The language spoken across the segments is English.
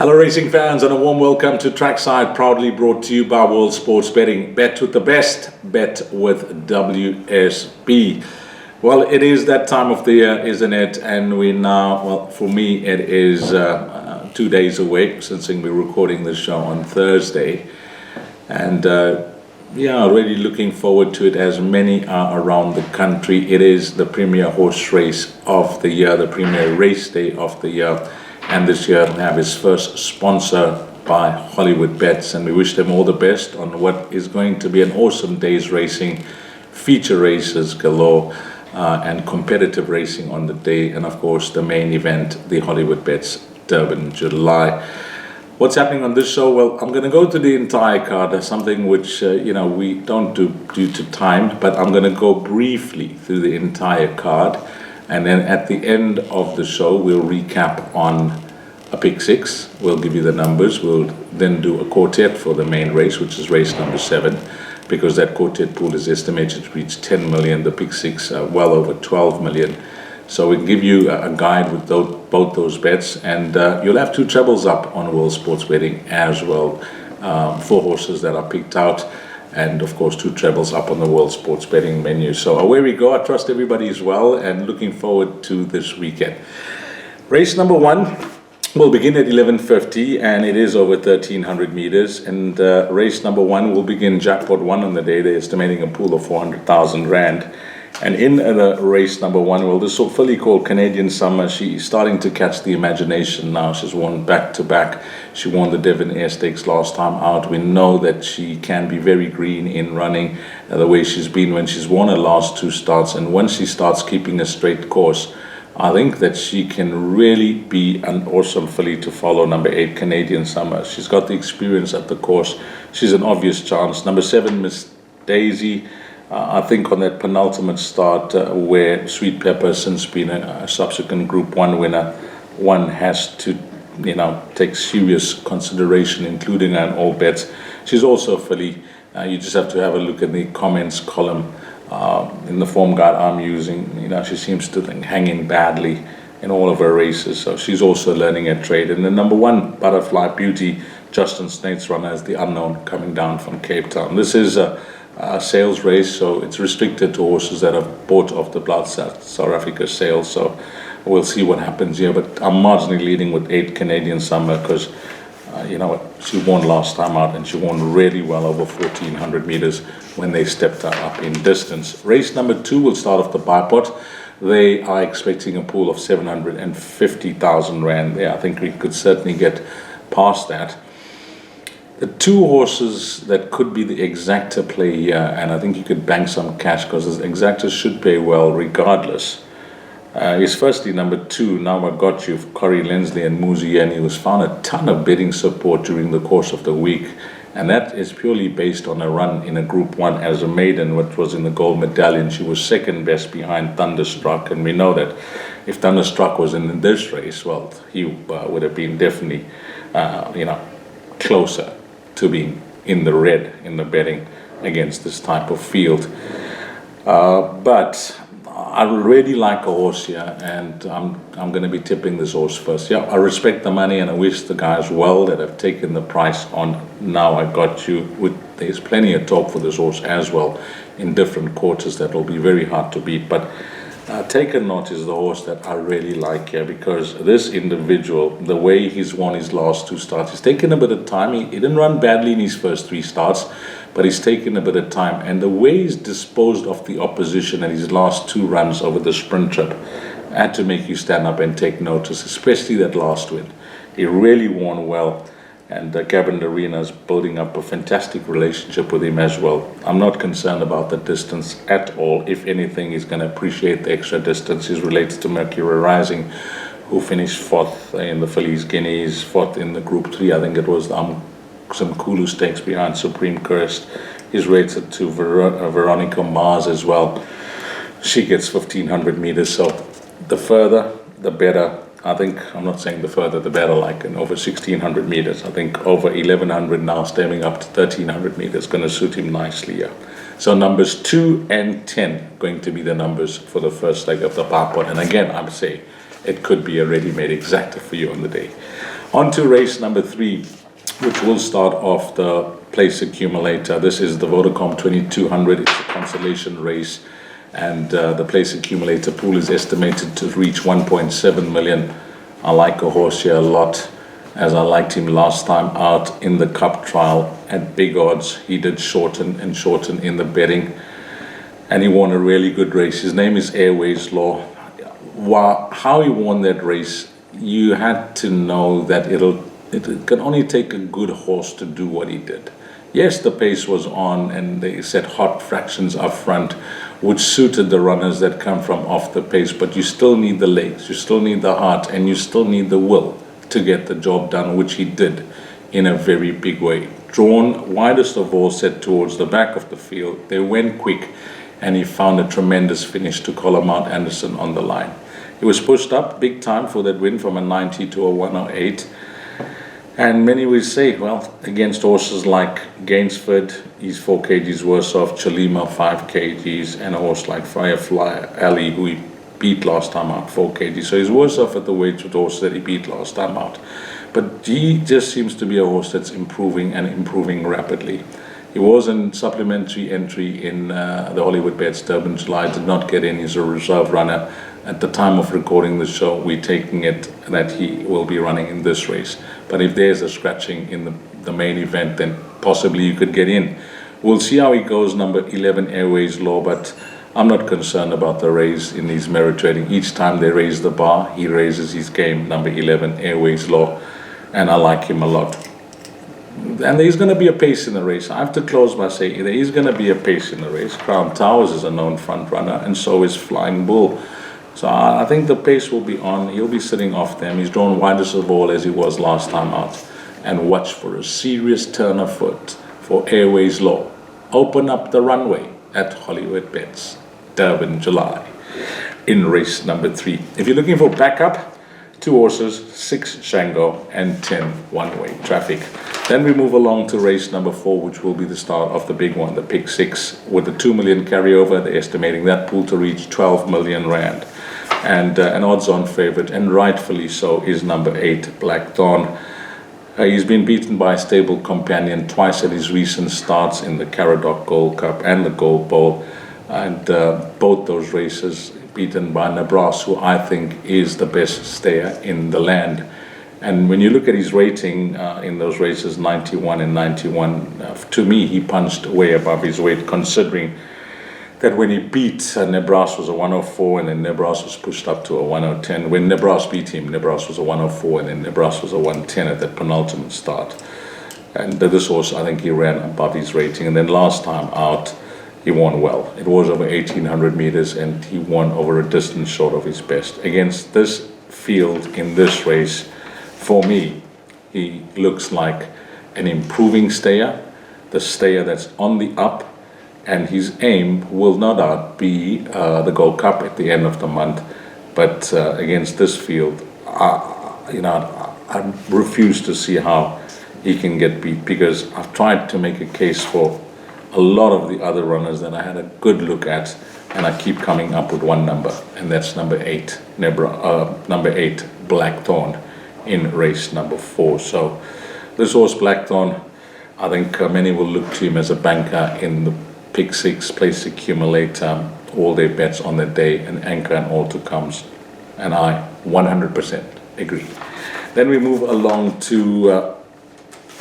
Hello racing fans and a warm welcome to Trackside, proudly brought to you by World Sports Betting. Bet with the best, bet with WSB. Well, it is that time of the year, isn't it? And we now, well, for me it is 2 days away since we're recording the show on Thursday. And really looking forward to it, as many are around the country. It is the premier horse race of the year, the premier race day of the year. And this year we have his first sponsor by Hollywoodbets, and we wish them all the best on what is going to be an awesome day's racing, feature races galore, and competitive racing on the day, and of course the main event, the Hollywoodbets Durban July. What's happening on this show? Well, I'm going to go to the entire card, something which we don't do due to time, but I'm going to go briefly through the entire card. And then at the end of the show, we'll recap on a pick six. We'll give you the numbers. We'll then do a quartet for the main race, which is race number 7, because that quartet pool is estimated to reach 10 million. The pick six well over 12 million. So we can give you a guide with both those bets, and you'll have 2 trebles up on World Sports Betting as well. 4 horses that are picked out, and of course 2 trebles up on the World Sports Betting menu. So away we go. I trust everybody is well and looking forward to this weekend. Race number 1 will begin at 11:50 and it is over 1,300 meters. And race number 1 will begin jackpot 1 on the day. They're estimating a pool of 400,000 rand. And in the race number 1, well, this filly called Canadian Summer, she's starting to catch the imagination now. She's won back-to-back. She won the Devon Air Stakes last time out. We know that she can be very green in running, the way she's been when she's won her last 2 starts. And once she starts keeping a straight course, I think that she can really be an awesome filly to follow. Number 8, Canadian Summer. She's got the experience at the course. She's an obvious chance. Number 7, Miss Daisy. I think on that penultimate start where Sweet Pepper, since being a subsequent Group 1 winner, one has to take serious consideration, including her in all bets. She's also a filly. You just have to have a look at the comments column in the form guide I'm using. She seems to hang in badly in all of her races, so she's also learning her trade. And the number 1, Butterfly Beauty, Justin Snaith's runner, is the unknown coming down from Cape Town. This is a sales race, so it's restricted to horses that have bought off the Blood South Africa sales. So we'll see what happens here, but I'm marginally leading with 8, Canadian Summer, because she won last time out, and she won really well over 1,400 meters when they stepped her up in distance. Race number 2 will start off the bipot. They are expecting a pool of 750,000 rand there. I think we could certainly get past that. The 2 horses that could be the exacta play here, and I think you could bank some cash because the exactas should pay well regardless, is firstly number 2, Now I Got You, Corey Lensley and Muzieni, who's found a ton of bidding support during the course of the week. And that is purely based on a run in a Group 1 as a maiden, which was in the gold medallion. She was second best behind Thunderstruck, and we know that if Thunderstruck was in this race, well, he would have been definitely, closer to being in the red in the betting against this type of field. But I really like a horse here, and I'm going to be tipping this horse first. Yeah, I respect the money, and I wish the guys well that have taken the price on Now I Got You. There's plenty of talk for this horse as well in different quarters that will be very hard to beat. But Take a Note is the horse that I really like here, because this individual, the way he's won his last 2 starts, he's taken a bit of time. He didn't run badly in his first 3 starts, but he's taken a bit of time. And the way he's disposed of the opposition at his last 2 runs over the sprint trip had to make you stand up and take notice, especially that last win. He really won well. And Gavin Arena is building up a fantastic relationship with him as well. I'm not concerned about the distance at all. If anything, he's going to appreciate the extra distance. He's related to Mercury Rising, who finished 4th in the Phillies Guineas, 4th in the Group 3. I think it was some Kulu Stakes behind Supreme Crest. He's rated to Veronica Mars as well. She gets 1,500 meters, so the further, the better. I think, I'm not saying the further the better, like in over 1,600 meters. I think over 1,100 now, stemming up to 1,300 meters, going to suit him nicely here. So numbers 2 and 10 going to be the numbers for the first leg of the bipot. And again, I would say it could be a ready-made exacta for you on the day. On to race number 3, which will start off the place accumulator. This is the Vodacom 2200. It's a consolation race, and the place accumulator pool is estimated to reach 1.7 million. I like a horse here a lot, as I liked him last time out in the Cup trial at big odds. He did shorten and shorten in the betting, and he won a really good race. His name is Airways Law. How he won that race, you had to know that it can only take a good horse to do what he did. Yes, the pace was on, and they set hot fractions up front, which suited the runners that come from off the pace, but you still need the legs, you still need the heart, and you still need the will to get the job done, which he did in a very big way. Drawn widest of all, set towards the back of the field. They went quick, and he found a tremendous finish to collar Mount Anderson on the line. He was pushed up big time for that win from a 90 to a 108. And many will say, well, against horses like Gainsford, he's 4 kgs worse off, Chalima 5 kgs, and a horse like Firefly Ali, who he beat last time out, 4 kgs. So he's worse off at the weights with horses that he beat last time out. But he just seems to be a horse that's improving and improving rapidly. He was in supplementary entry in the Hollywoodbets Durban July, did not get in. He's a reserve runner. At the time of recording the show, we're taking it that he will be running in this race. But if there's a scratching in the main event, then possibly you could get in. We'll see how he goes, number 11, Airways Law, but I'm not concerned about the raise in these merit trading. Each time they raise the bar, he raises his game, number 11, Airways Law, and I like him a lot. And there's going to be a pace in the race. I have to close by saying there is going to be a pace in the race. Crown Towers is a known front runner, and so is Flying Bull. So I think the pace will be on. He'll be sitting off them. He's drawn widest of all as he was last time out. And watch for a serious turn of foot for Airways Law. Open up the runway at Hollywoodbets Durban July in race number 3. If you're looking for backup, 2 horses, 6 Shango, and 10 one-way traffic. Then we move along to race number 4, which will be the start of the big one, the Pick 6, with the 2 million carryover. They're estimating that pool to reach 12 million rand. And an odds-on favorite, and rightfully so, is number 8, Black Dawn. He's been beaten by a stable companion twice at his recent starts in the Caradoc Gold Cup and the Gold Bowl, and both those races beaten by Nebras, who I think is the best stayer in the land. And when you look at his rating in those races, 91 and 91, to me, he punched way above his weight, considering that when he beat Nebras was a 104, and then Nebras was pushed up to a 110. When Nebras beat him, Nebras was a 104, and then Nebras was a 110 at that penultimate start. And this horse, I think he ran above his rating. And then last time out, he won well. It was over 1,800 meters, and he won over a distance short of his best. Against this field in this race, for me, he looks like an improving stayer, the stayer that's on the up, and his aim will no doubt be the Gold Cup at the end of the month. But against this field, I refuse to see how he can get beat, because I've tried to make a case for a lot of the other runners that I had a good look at, and I keep coming up with one number, and that's number 8, number 8, Blackthorn, in race number 4. So this horse Blackthorn, I think many will look to him as a banker in the Pick 6 place accumulator, all their bets on the day, an anchor and all to comes, and I 100% agree. Then we move along to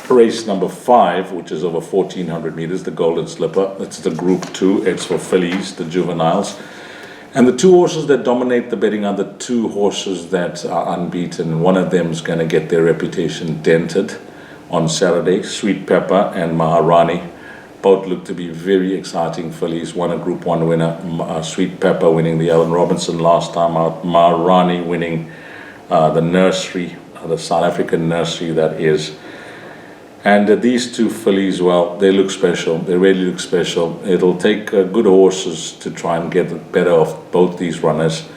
race number 5, which is over 1,400 meters, the Golden Slipper. That's the Group 2. It's for fillies, the juveniles. And the 2 horses that dominate the betting are the 2 horses that are unbeaten. One of them is going to get their reputation dented on Saturday, Sweet Pepper and Maharani. Both look to be very exciting fillies. One a Group 1 winner, Sweet Pepper winning the Ellen Robinson last time out, Maharani winning the nursery, the South African nursery that is. And these 2 fillies, well, they look special. They really look special. It'll take good horses to try and get the better of both these runners.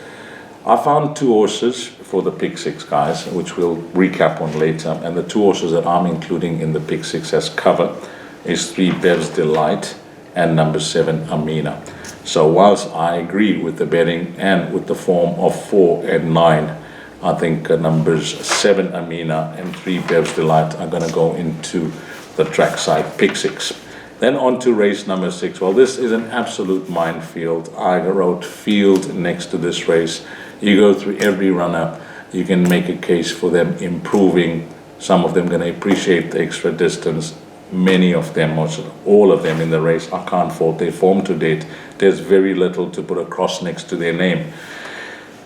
I found 2 horses for the Pick 6 guys, which we'll recap on later. And the 2 horses that I'm including in the Pick 6 as cover is 3 Bev's Delight and number 7 Amina. So whilst I agree with the betting and with the form of 4 and 9, I think numbers 7 Amina and 3 Bev's Delight are going to go into the trackside pick 6. Then on to race number 6. Well, this is an absolute minefield. I wrote field next to this race. You go through every runner, you can make a case for them improving. Some of them going to appreciate the extra distance. Many of them, or all of them in the race, I can't fault their form to date. There's very little to put a cross next to their name.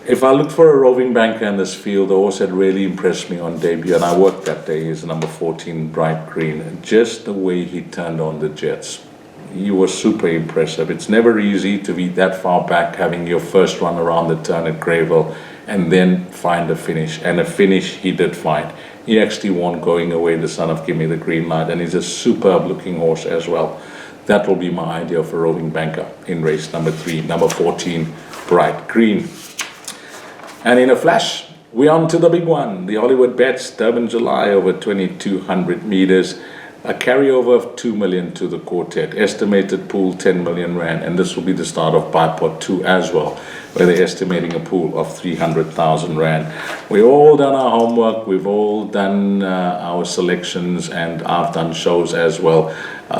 If I look for a roving banker in this field, the horse that really impressed me on debut, and I worked that day, is number 14, Bright Green. Just the way he turned on the jets. He was super impressive. It's never easy to be that far back, having your first run around the turn at Greyville, and then find a finish. And a finish he did find. He actually won Going Away, the son of Give Me the Green Light, and he's a superb looking horse as well. That will be my idea of a roving banker in race number 3, number 14, Bright Green. And in a flash, we're on to the big one, the Hollywoodbets Durban July over 2,200 meters. A carryover of 2 million to the quartet, estimated pool 10 million rand, and this will be the start of bipod 2 as well, where they're estimating a pool of 300,000 rand. We've all done our homework, we've all done our selections, and I've done shows as well.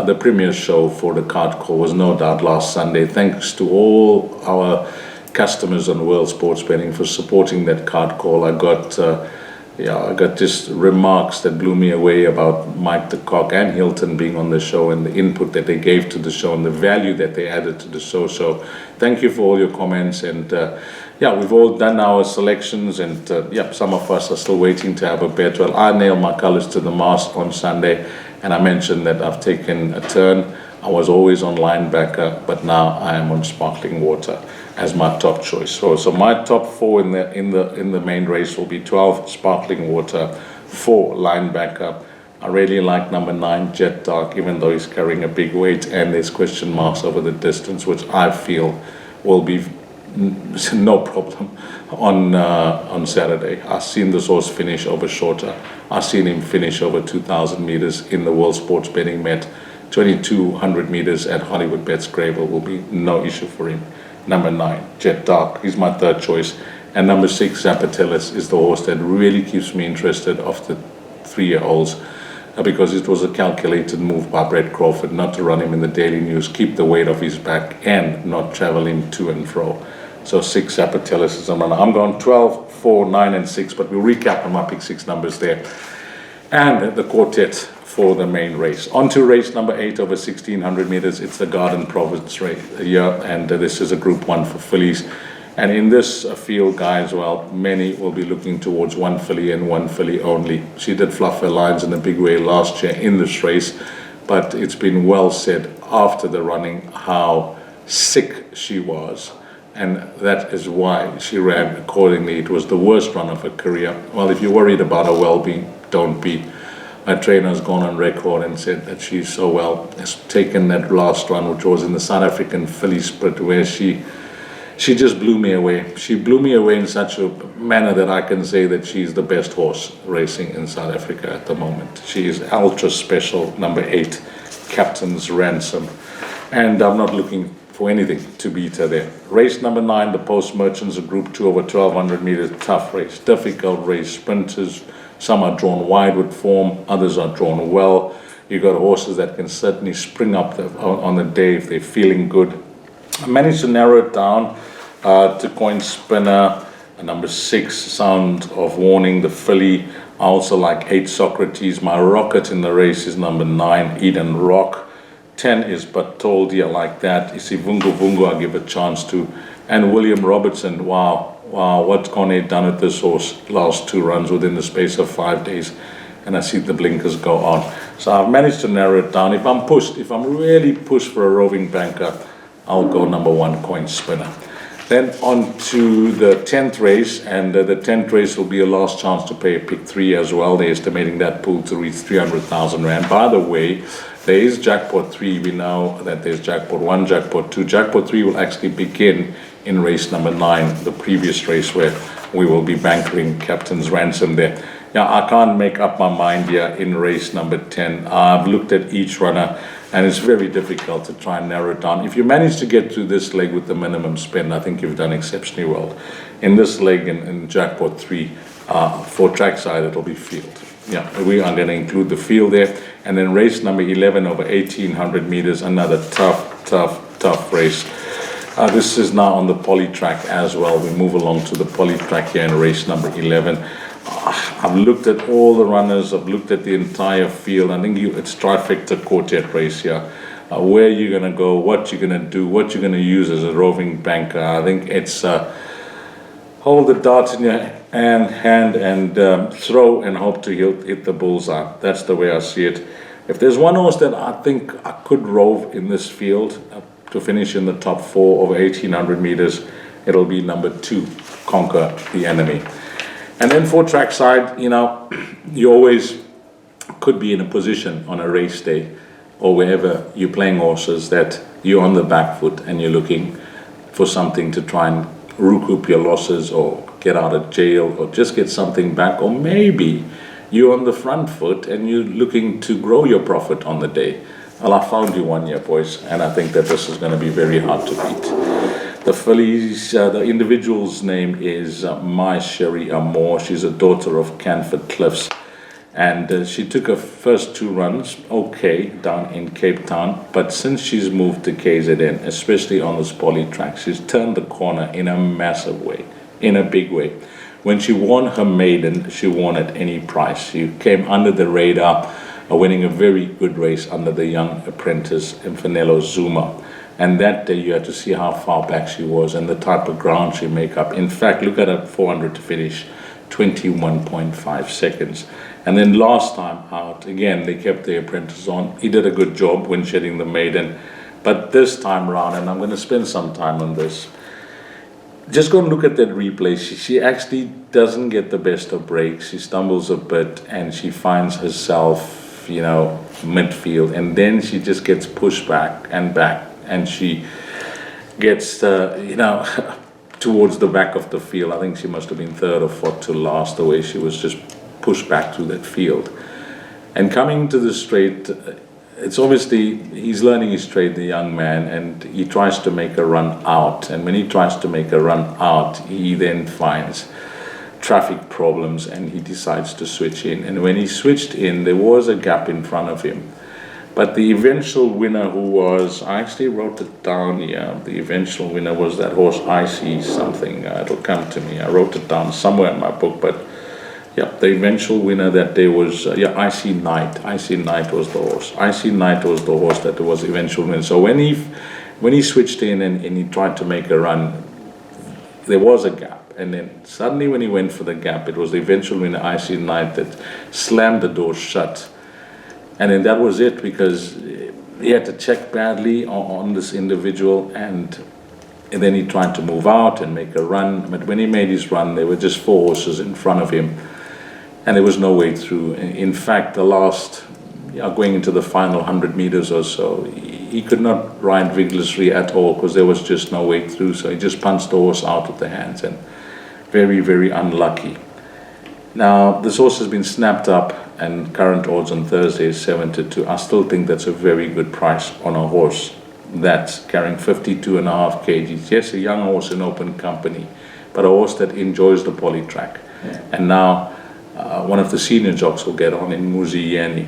The premier show for the card call was no doubt last Sunday. Thanks to all our customers on World Sports Betting for supporting that card call. I got just remarks that blew me away about Mike de Kock and Hilton being on the show, and the input that they gave to the show and the value that they added to the show. So thank you for all your comments, and we've all done our selections, and some of us are still waiting to have a bet. Well, I nailed my colors to the mast on Sunday, and I mentioned that I've taken a turn. I was always on Linebacker, but now I am on Sparkling Water as my top choice. So my top 4 in the main race will be 12 Sparkling Water, 4 Linebacker. I really like number 9 Jet Dark, even though he's carrying a big weight and there's question marks over the distance, which I feel will be no problem on Saturday. I've seen this horse finish over shorter. I've seen him finish over 2,000 meters in the World Sports Betting Met. 2,200 meters at Hollywoodbets Greyville will be no issue for him. Number 9, Jet Dark, he's my third choice. And number 6, Zapatellis, is the horse that really keeps me interested of the 3-year-olds, because it was a calculated move by Brett Crawford not to run him in the Daily News, keep the weight off his back, and not travel him to and fro. So 6, Zapatellis is on runner. I'm going 12, 4, 9, and 6, but we'll recap on my pick 6 numbers there. And the quartet for the main race. On to race number 8 over 1,600 meters. It's the Garden Province race here, and this is a Group 1 for fillies. And in this field, guys, well, many will be looking towards one filly and one filly only. She did fluff her lines in a big way last year in this race, but it's been well said after the running how sick she was, and that is why she ran accordingly. It was the worst run of her career. Well, if you're worried about her well-being, don't be. My trainer has gone on record and said that she's so well, has taken that last run, which was in the South African filly split, where she just blew me away. She blew me away in such a manner that I can say that she's the best horse racing in South Africa at the moment. She is ultra special, number 8, Captain's Ransom. And I'm not looking for anything to beat her there. Race number 9, the Post Merchants, a Group 2 over 1,200 meters. Tough race, difficult race. Sprinters, some are drawn wide with form, others are drawn well. You got horses that can certainly spring up on the day if they're feeling good. I managed to narrow it down to Coin Spinner, number 6, Sound of Warning, the filly. I also like 8, Socrates. My rocket in the race is number 9, Eden Rock. 10 is Batoldi, I like that. You see Vungu Vungu, I give a chance to. And William Robertson, wow, what's Connie done at this horse last 2 runs within the space of 5 days. And I see the blinkers go on. So I've managed to narrow it down. If I'm really pushed for a roving banker, I'll go number 1, Coin Spinner. Then on to the 10th race, and the 10th race will be a last chance to pay a pick 3 as well. They're estimating that pool to reach 300,000 rand. By the way, there is jackpot 3. We know that there's jackpot 1, jackpot 2. Jackpot 3 will actually begin in race number 9, the previous race where we will be bankering Captain's Ransom there. Yeah, I can't make up my mind here in race number 10. I've looked at each runner, and it's very difficult to try and narrow it down. If you manage to get through this leg with the minimum spend, I think you've done exceptionally well. In this leg in Jackpot 3, for trackside, it'll be field. Yeah, we are going to include the field there. And then race number 11 over 1,800 meters, another tough race. This is now on the poly track as well. We move along to the poly track here in race number 11. I've looked at all the runners. I've looked at the entire field. I think it's trifecta quartet race here. Where you're going to go, what you're going to do, what you're going to use as a roving banker. I think it's hold the dart in your hand and throw and hope to hit the bullseye. That's the way I see it. If there's one horse that I think I could rove in this field to finish in the top 4 over 1,800 meters, it'll be number 2, Conquer the Enemy. And then for trackside, you always could be in a position on a race day or wherever you're playing horses that you're on the back foot and you're looking for something to try and recoup your losses or get out of jail or just get something back, or maybe you're on the front foot and you're looking to grow your profit on the day. Well, I found you one here, boys, and I think that this is going to be very hard to beat. The fillies, the individual's name is My Sherry Amore. She's a daughter of Canford Cliffs, and she took her first 2 runs okay down in Cape Town, but since she's moved to KZN, especially on this poly track, she's turned the corner in a massive way, in a big way. When she won her maiden, she won at any price. She came under the radar, winning a very good race under the young apprentice Mfanelo Zuma. And that day you had to see how far back she was and the type of ground she make up. In fact, look at her 400 to finish, 21.5 seconds. And then last time out, again, they kept the apprentice on. He did a good job when shedding the maiden. But this time round, and I'm going to spend some time on this, just go and look at that replay. She actually doesn't get the best of breaks. She stumbles a bit and she finds herself, midfield. And then she just gets pushed back. And she gets, towards the back of the field. I think she must have been 3rd or 4th to last, the way she was just pushed back through that field. And coming to the straight, it's obviously, he's learning his trade, the young man, and he tries to make a run out. And when he tries to make a run out, he then finds traffic problems and he decides to switch in. And when he switched in, there was a gap in front of him. But the eventual winner, who was, I actually wrote it down here, the eventual winner was that horse IC something, it'll come to me, I wrote it down somewhere in my book, but yeah, the eventual winner that day was, IC Knight. IC Knight was the horse. IC Knight was the horse that was the eventual winner. So when he switched in and he tried to make a run, there was a gap. And then suddenly when he went for the gap, it was the eventual winner, IC Knight, that slammed the door shut. And then that was it, because he had to check badly on this individual, and then he tried to move out and make a run. But when he made his run, there were just 4 horses in front of him, and there was no way through. In fact, the last, going into the final 100 meters or so, he could not ride vigorously at all because there was just no way through. So he just punched the horse out of the hands, and very, very unlucky. Now, this horse has been snapped up, and current odds on Thursday is 7-2. I still think that's a very good price on a horse that's carrying 52.5 kgs. Yes, a young horse in open company, but a horse that enjoys the poly track. Yeah. And now, one of the senior jocks will get on in Muzieni.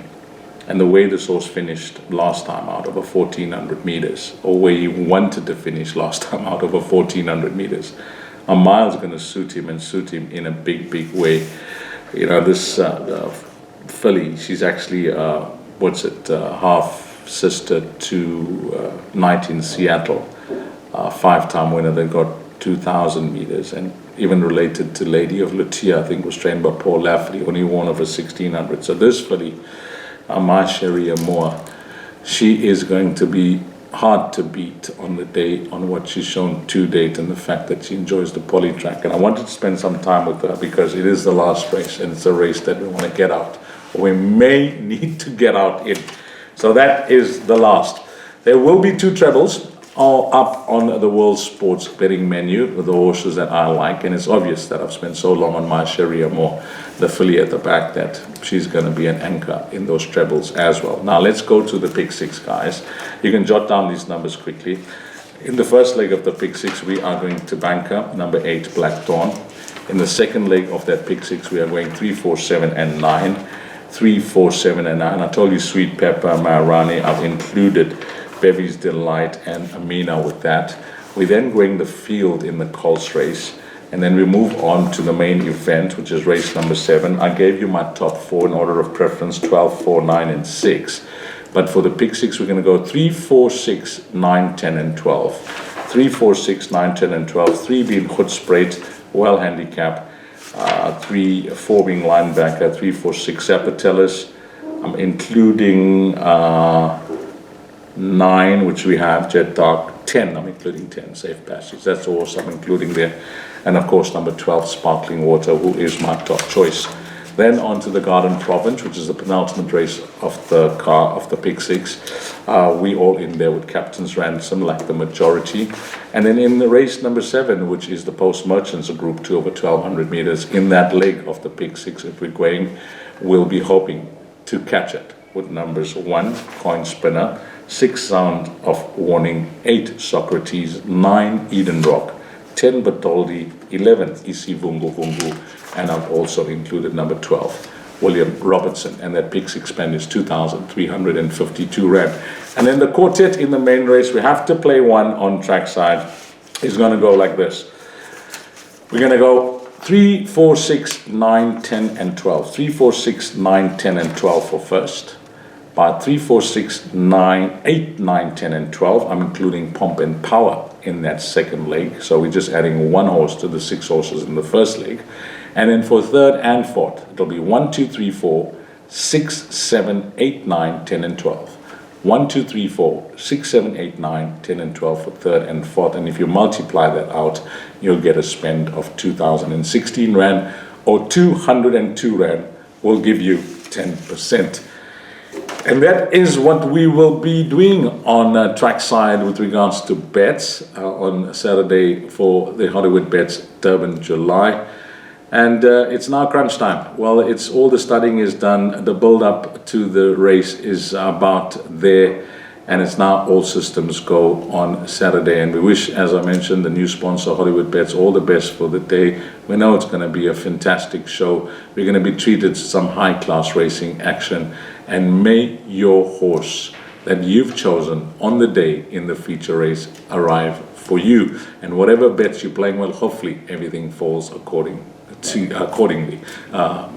And the way this horse finished last time out over 1,400 meters, or where he wanted to finish last time out over 1,400 meters, a mile's going to suit him, and suit him in a big, big way. This filly, she's actually, half sister to Night in Seattle, 5-time winner that got 2,000 meters, and even related to Lady of Lutia, I think was trained by Paul Lafferty, only won over 1,600. So this filly, My Sherry Amore, she is going to be hard to beat on the day, on what she's shown to date, and the fact that she enjoys the poly track. And I wanted to spend some time with her because it is the last race, and it's a race that we want to get out, or we may need to get out in. So that is the last. There will be 2 trebles all up on the World Sports betting menu with the horses that I like, and it's obvious that I've spent so long on My Sherry Amore the filly at the back, that she's going to be an anchor in those trebles as well. Now let's go to the pick six, guys. You can jot down these numbers quickly. In the first leg of the pick six, we are going to banker number 8, Blackthorn. In the second leg of that pick six, we are going 3, 4, 7, and 9. 3, 4, 7, and 9. I told you Sweet Pepper, Maharani. I've included Bevy's Delight and Amina with that. We're then going the field in the Colts race. And then we move on to the main event, which is race number 7. I gave you my top 4 in order of preference, 12, 4, 9, and 6. But for the pick 6, we're going to go 3, 4, 6, 9, 10, and 12. 3, 4, 6, 9, 10, and 12. 3 being Goedspreid, well handicapped. 3, 4 being linebacker. 3, 4, 6 Zapatellis. I'm including 9, which we have Jet Dark. 10, I'm including 10 Safe Passage. That's also I'm including there. And of course, number 12, Sparkling Water, who is my top choice. Then on to the Garden Province, which is the penultimate race of the pick 6. We all in there with Captain's Ransom, like the majority. And then in the race number 7, which is the Post Merchants, a Group 2 over 1,200 meters, in that leg of the pick 6, if we're going, we'll be hoping to catch it with numbers 1, Coin Spinner, 6, Sound of Warning, 8, Socrates, 9, Eden Rock, 10, Batoldi, 11, Isi Vungu Vungu, and I've also included number 12, William Robertson, and that pick 6 spend is 2,352 Rand. And then the quartet in the main race, we have to play one on trackside. It's going to go like this. We're going to go 3, 4, 6, 9, 10, and 12. 3, 4, 6, 9, 10, and 12 for first. By 3, 4, 6, 9, 8, 9, 10, and 12, I'm including Pomp and Power in that second leg. So we're just adding 1 horse to the 6 horses in the first leg. And then for third and fourth, it'll be 1, 2, 3, 4, 6, 7, 8, 9, 10, and 12. 1, 2, 3, 4, 6, 7, 8, 9, 10, and 12 for third and fourth. And if you multiply that out, you'll get a spend of 2,016 Rand, or 202 Rand will give you 10%. And that is what we will be doing on trackside with regards to bets on Saturday for the Hollywoodbets Durban July. And it's now crunch time. Well, it's all the studying is done. The build-up to the race is about there. And it's now all systems go on Saturday. And we wish, as I mentioned, the new sponsor, Hollywoodbets, all the best for the day. We know it's going to be a fantastic show. We're going to be treated to some high-class racing action. And may your horse that you've chosen on the day in the feature race arrive for you. And whatever bets you're playing, well, hopefully everything falls accordingly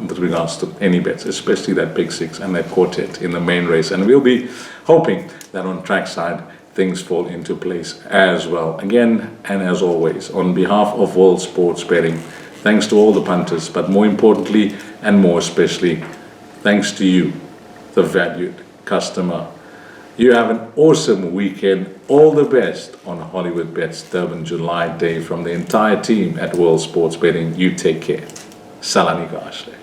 with regards to any bets, especially that pick 6 and that quartet in the main race. And we'll be hoping that on trackside things fall into place as well. Again, and as always, on behalf of World Sports Betting, thanks to all the punters, but more importantly and more especially, thanks to you, the valued customer. You have an awesome weekend. All the best on Hollywoodbets Durban July Day from the entire team at World Sports Betting. You take care. Salani Gashle.